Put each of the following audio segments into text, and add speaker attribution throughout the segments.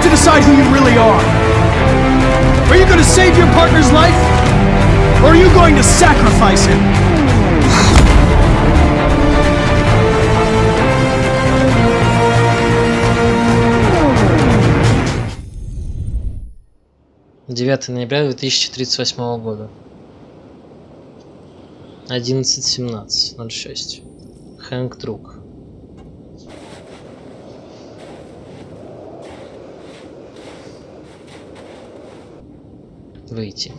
Speaker 1: time to decide who you really are. Are you going to save your partner's life? Or are you going to sacrifice him?
Speaker 2: Девятое ноября 2038 года. 11:17:06. Хэнк друг. Выйти.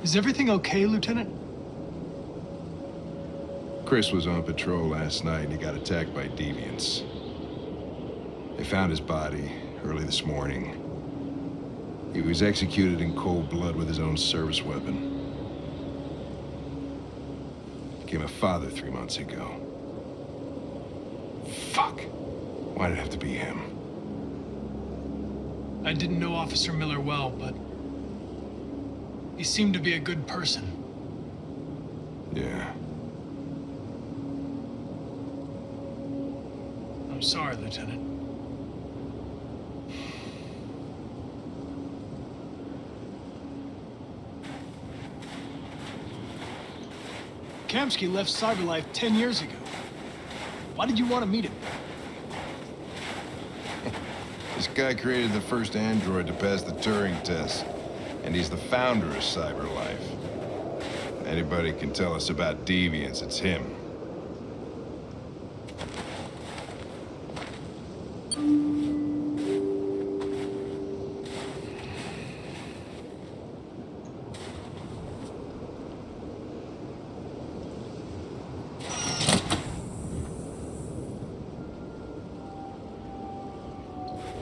Speaker 1: Is everything okay, Lieutenant?
Speaker 3: Chris was on patrol last night and he got attacked by deviants. They found his body early this morning. He was executed in cold blood with his own service weapon. Became a father 3 months ago. Fuck. Why did it have to be him?
Speaker 1: I didn't know Officer Miller well, but he seemed to be a good person.
Speaker 3: Yeah.
Speaker 1: I'm sorry, Lieutenant. Kamsky left CyberLife 10 years ago. Why did you want to meet him?
Speaker 3: This guy created the first android to pass the Turing test. And he's the founder of CyberLife. Anybody can tell us about deviants, it's him.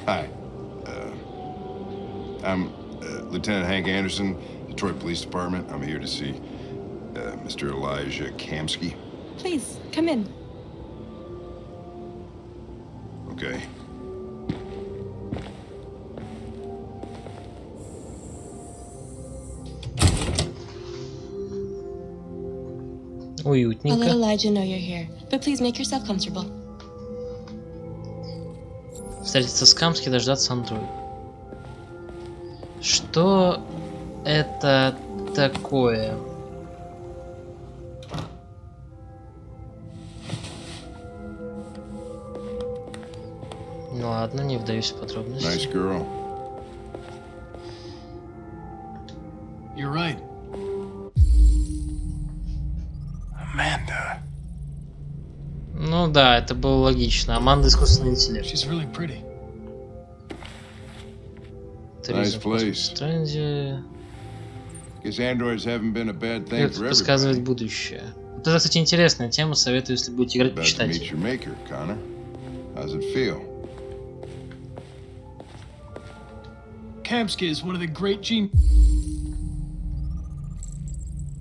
Speaker 3: Hi. I'm Lieutenant Hank Anderson, Detroit Police Department. I'm here to see Mr. Elijah Kamsky.
Speaker 4: Please, come in.
Speaker 3: Okay.
Speaker 4: I'll let
Speaker 2: Уютненько.
Speaker 4: Elijah know you're here, but please make yourself comfortable.
Speaker 2: Встретиться с Камски, дождаться андроида. Что это такое? Ну ладно, не вдаюсь в подробности.
Speaker 3: Nice girl.
Speaker 1: You're right. Amanda.
Speaker 2: Ну да, это было логично. Аманда искусственный интеллект.
Speaker 1: She's really pretty.
Speaker 2: Туризм в
Speaker 3: place.
Speaker 2: космостранде.
Speaker 3: Guess androids haven't been a bad thing
Speaker 2: Это
Speaker 3: for
Speaker 2: предсказывает
Speaker 3: everybody.
Speaker 2: будущее. Вот это, кстати, интересная тема. Советую, если будете играть,
Speaker 3: About to
Speaker 2: почитать.
Speaker 3: meet your maker, Connor. How's it feel?
Speaker 1: Kamsky is one of the great geniuses.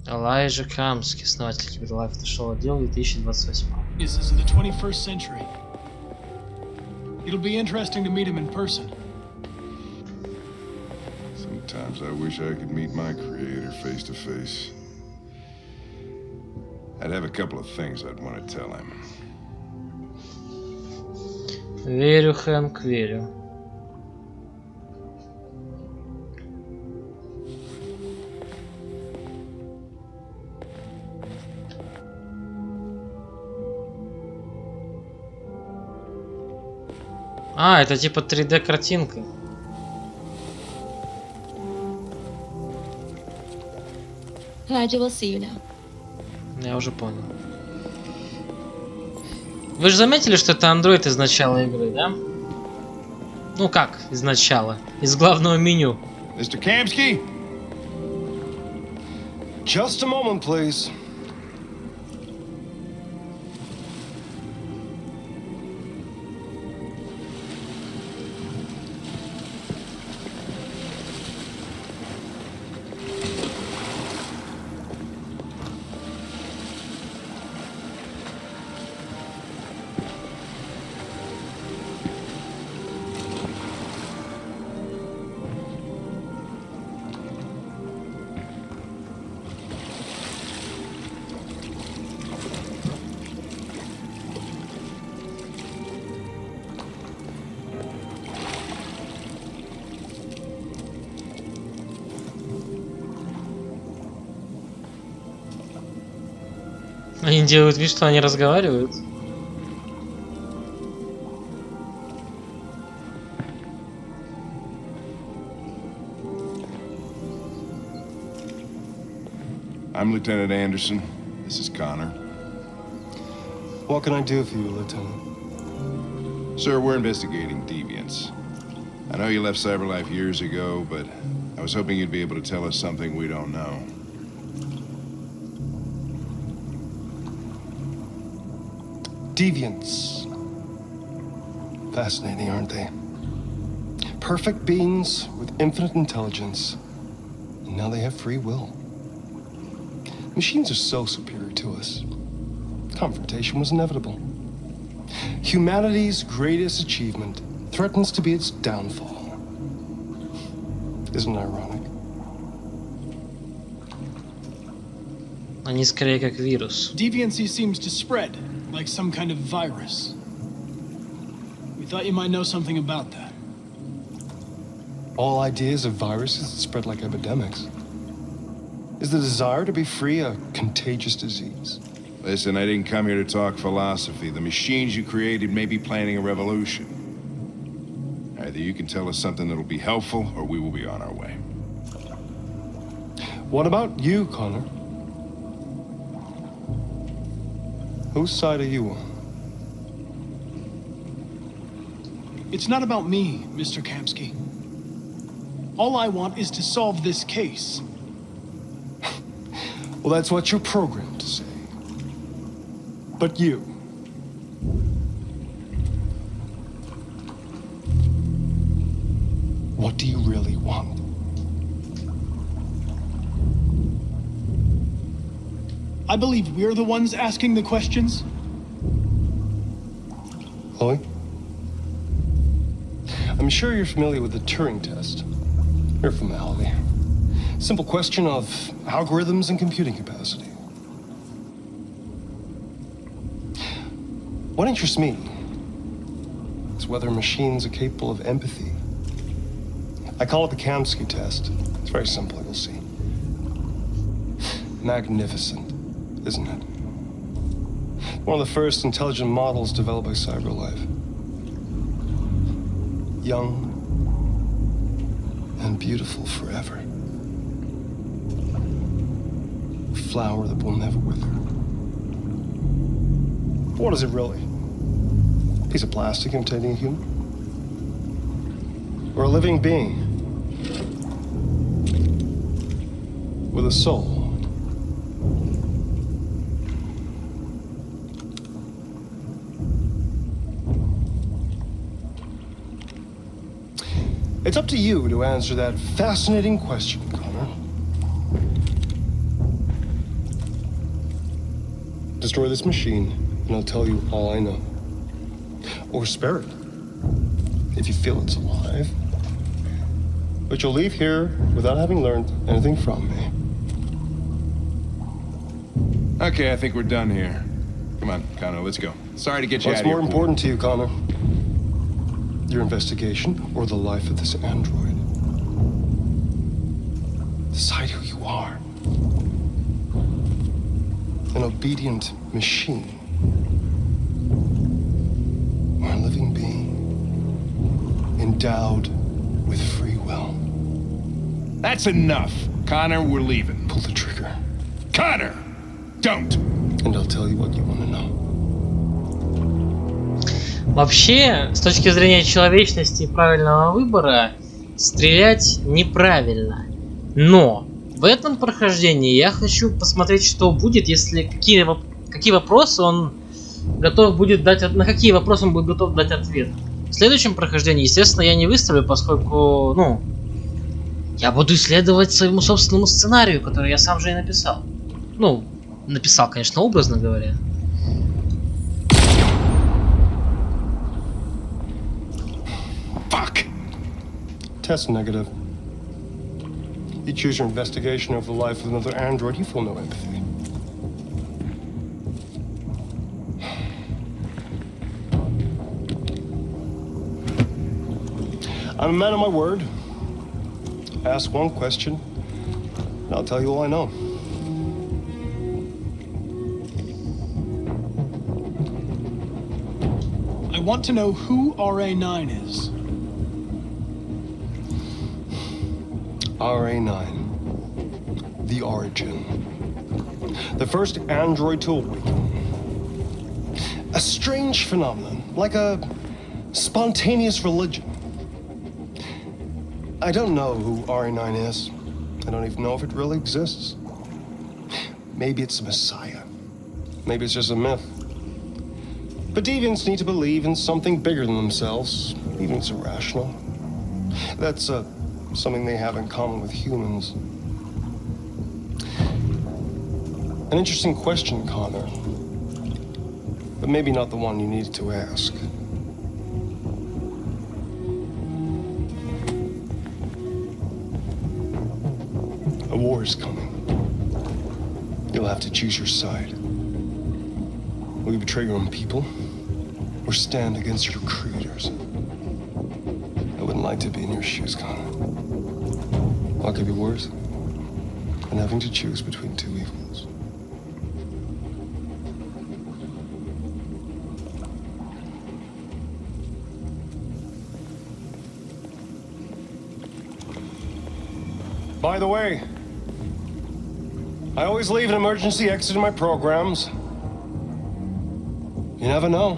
Speaker 2: Элайджа Камски, основатель кибер лайф, отошел от дела 2028.
Speaker 1: Of the 21st century. It'll be interesting to meet him in person.
Speaker 3: Sometimes I wish I could meet my creator face to face. I'd have a couple of things I'd want to tell him.
Speaker 2: Верю, Хэнк, верю. А, это типа 3D картинка.
Speaker 4: Elijah will see you now.
Speaker 2: Я уже понял. Вы же заметили, что это андроид из начала игры, да? Ну как из начала? Из главного меню.
Speaker 3: Mr. Kamsky?
Speaker 5: Just a moment, please.
Speaker 2: Они делают вид, что они разговаривают.
Speaker 3: I'm Lieutenant Anderson. This is Connor.
Speaker 5: What can I do for you, Lieutenant?
Speaker 3: Sir, we're investigating deviants. I know you left CyberLife years ago, but I was hoping you'd be able to tell us something we don't know.
Speaker 5: Deviants. Fascinating, aren't they? Perfect beings with infinite intelligence. And now they have free will. Machines are so superior to us. Confrontation was inevitable. Humanity's greatest achievement threatens to be its downfall. Isn't it ironic?
Speaker 2: Они скорее как вирус.
Speaker 1: Deviancy seems to spread, like some kind of virus. We thought you might know something about that.
Speaker 5: All ideas of viruses that spread like epidemics. Is the desire to be free a contagious disease?
Speaker 3: Listen, I didn't come here to talk philosophy. The machines you created may be planning a revolution. Either you can tell us something that'll be helpful, or we will be on our way.
Speaker 5: What about you, Connor? Whose side are you on?
Speaker 1: It's not about me, Mr. Kamsky. All I want is to solve this case.
Speaker 5: Well, that's what you're programmed to say. But you. What do you really want?
Speaker 1: I believe we're the ones asking the questions.
Speaker 5: Chloe? I'm sure you're familiar with the Turing test. Mere formality. Simple question of algorithms and computing capacity. What interests me is whether machines are capable of empathy. I call it the Kamsky test. It's very simple, you'll see. Magnificent, isn't it? One of the first intelligent models developed by CyberLife. Young and beautiful forever. Flower that will never wither. What is it really? A piece of plastic imitating a human? Or a living being with a soul? It's up to you to answer that fascinating question, Connor. Destroy this machine, and I'll tell you all I know. Or spare it, if you feel it's alive. But you'll leave here without having learned anything from me.
Speaker 3: Okay, I think we're done here. Come on, Connor, let's go. Sorry to get you
Speaker 5: What's
Speaker 3: out of here.
Speaker 5: more important to you, Connor? Your investigation or the life of this android? Decide who you are. An obedient machine. Or a living being endowed with free will.
Speaker 3: That's enough. Connor, we're leaving.
Speaker 5: Pull the trigger.
Speaker 3: Connor! Don't!
Speaker 5: And I'll tell you what you want to know.
Speaker 2: Вообще, с точки зрения человечности и правильного выбора, стрелять неправильно. Но в этом прохождении я хочу посмотреть, что будет, если какие вопросы он готов будет дать, на какие вопросы он будет готов дать ответ. В следующем прохождении, естественно, я не выстрелю, поскольку, я буду исследовать своему собственному сценарию, который я сам же и написал. Написал, конечно, образно говоря.
Speaker 3: Fuck!
Speaker 5: Test negative. You choose your investigation over the life of another android, you feel no empathy. I'm a man of my word. Ask one question, and I'll tell you all I know.
Speaker 1: want to know who RA9 is.
Speaker 5: RA9. The origin. The first android to awaken. A strange phenomenon, like a spontaneous religion. I don't know who RA9 is. I don't even know if it really exists. Maybe it's a messiah. Maybe it's just a myth. But deviants need to believe in something bigger than themselves, even if it's irrational. That's something they have in common with humans. An interesting question, Connor. But maybe not the one you needed to ask. A war is coming. You'll have to choose your side. Will you betray your own people, or stand against your creators? I wouldn't like to be in your shoes, Connor. What could be worse than having to choose between two evils? By the way, I always leave an emergency exit in my programs. You never know.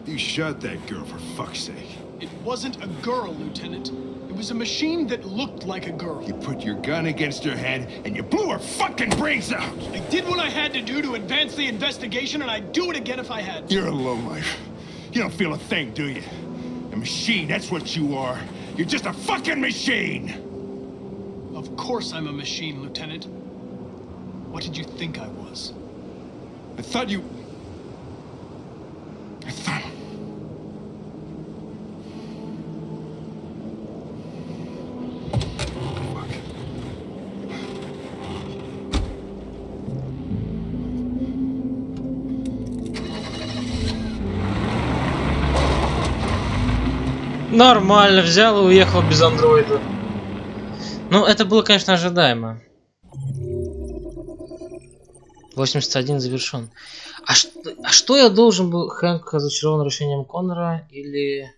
Speaker 3: You shot that girl, for fuck's sake.
Speaker 1: It wasn't a girl, Lieutenant. It was a machine that looked like a girl.
Speaker 3: You put your gun against her head and you blew her fucking brains out!
Speaker 1: I did what I had to do to advance the investigation, and I'd do it again if I had to.
Speaker 3: You're a lowlife. You don't feel a thing, do you? A machine, that's what you are. You're just a fucking machine!
Speaker 1: Of course I'm a machine, Lieutenant. What did you think I was?
Speaker 3: I thought... Fuck.
Speaker 2: Нормально, взял и уехал без андроида. Ну, это было, конечно, ожидаемо. 81 завершен. А что я должен был? Хэнк разочарован решением Коннора, или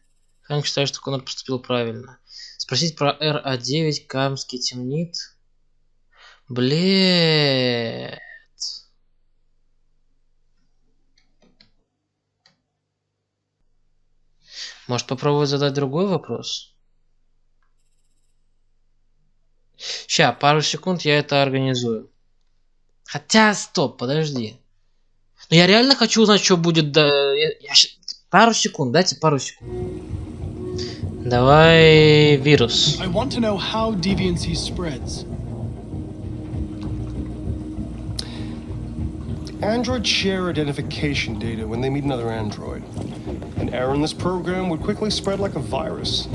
Speaker 2: Хэнк считает, что Коннор поступил правильно? Спросить про РА9, Камский темнит. Блядь. Может попробовать задать другой вопрос? Ща, пару секунд я это организую. Хотя, стоп, подожди. Но я реально хочу узнать, что будет. Пару секунд, дайте пару секунд. Давай вирус.
Speaker 1: I want to know how deviancy spreads.
Speaker 5: Androids share identification data when they meet another android. An error in this program would quickly spread like a virus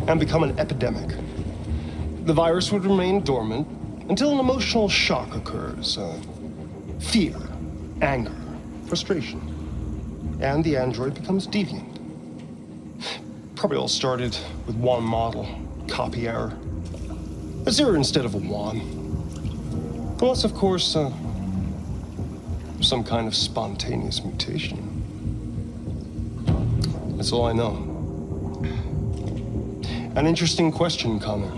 Speaker 5: and become an epidemic. The virus would remain dormant until an emotional shock occurs. Fear, anger, frustration. And the android becomes deviant. Probably all started with one model, copy error. A 0 instead of a 1. Unless, of course, some kind of spontaneous mutation. That's all I know. An interesting question, Connor.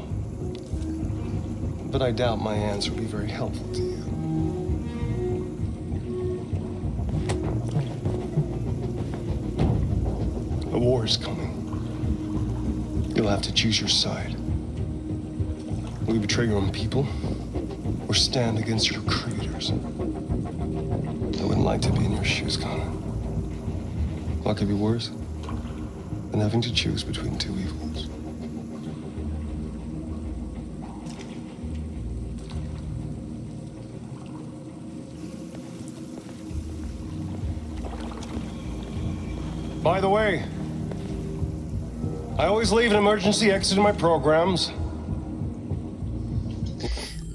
Speaker 5: But I doubt my answer will be very helpful to you. A war is coming. You'll have to choose your side. Will you betray your own people, or stand against your creators? I wouldn't like to be in your shoes, Connor. What could be worse than having to choose between two evils? By the way, I always leave an emergency exit in my programs.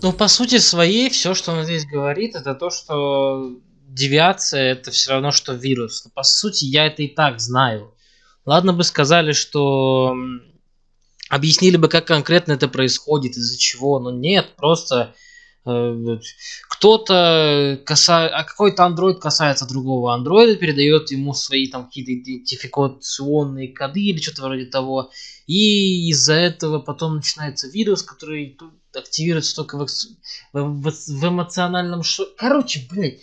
Speaker 2: Ну, по сути своей, все, что он здесь говорит, это то, что девиация это все равно, что вирус. Но, по сути, я это и так знаю. Ладно бы сказали, что объяснили бы, как конкретно это происходит, из-за чего. Но нет, просто кто-то какой-то андроид касается другого андроида, передает ему свои там какие-то идентификационные коды или что-то вроде того. И из-за этого потом начинается вирус, который активируется только в эмоциональном шоке. Короче, блядь.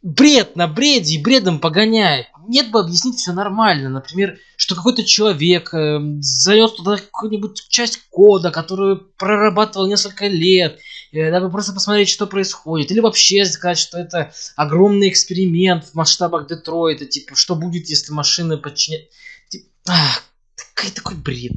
Speaker 2: Бред на бреде и бредом погоняет. Нет бы объяснить все нормально. Например, что какой-то человек занес туда какую-нибудь часть кода, которую прорабатывал несколько лет, дабы просто посмотреть, что происходит. Или вообще сказать, что это огромный эксперимент в масштабах Детройта. Типа, что будет, если машины подчинят... Какой такой бред.